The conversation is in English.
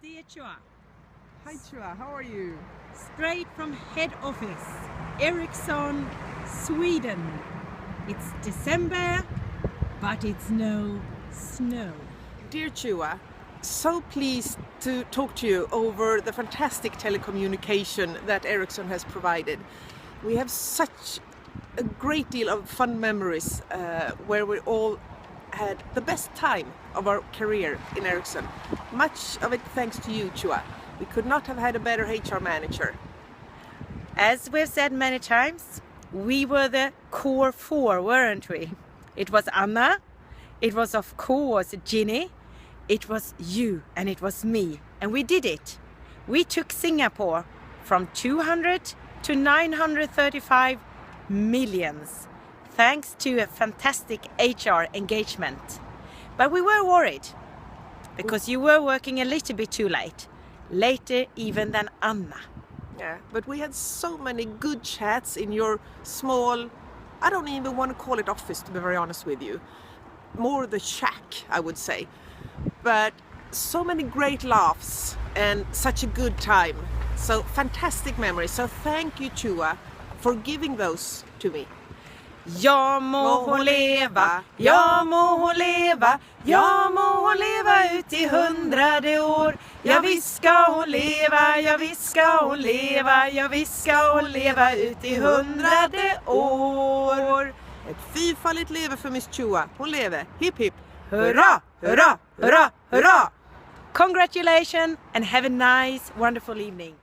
dear Chua. Hi Chua, how are you? Straight from head office, Ericsson, Sweden. It's December, but it's no snow. Dear Chua, so pleased to talk to you over the fantastic telecommunication that Ericsson has provided. We have such a great deal of fun memories where we all had the best time of our career in Ericsson. Much of it thanks to you, Chua. We could not have had a better HR manager. As we've said many times, we were the core four, weren't we? It was Anna, it was of course Ginny, it was you and it was me. And we did it. We took Singapore from 200 to 935 millions, thanks to a fantastic HR engagement. But we were worried, because you were working a little bit too late. Later even than Anna. Yeah, but we had so many good chats in your small, I don't even want to call it office, to be very honest with you. More the shack, I would say. But so many great laughs and such a good time. So fantastic memories. So thank you, Chua, for giving those to me. Ja må hon leva, ja må hon leva, ja må hon leva ut i 100 år. Ja visst ska hon leva, ja visst ska hon leva, ja visst ska hon leva ut i 100 år. Ett fyrfaldigt leve för Miss Chua. Hon lever. Hipp hipp. Hurra, hurra, hurra, hurra! Congratulations and have a nice, wonderful evening.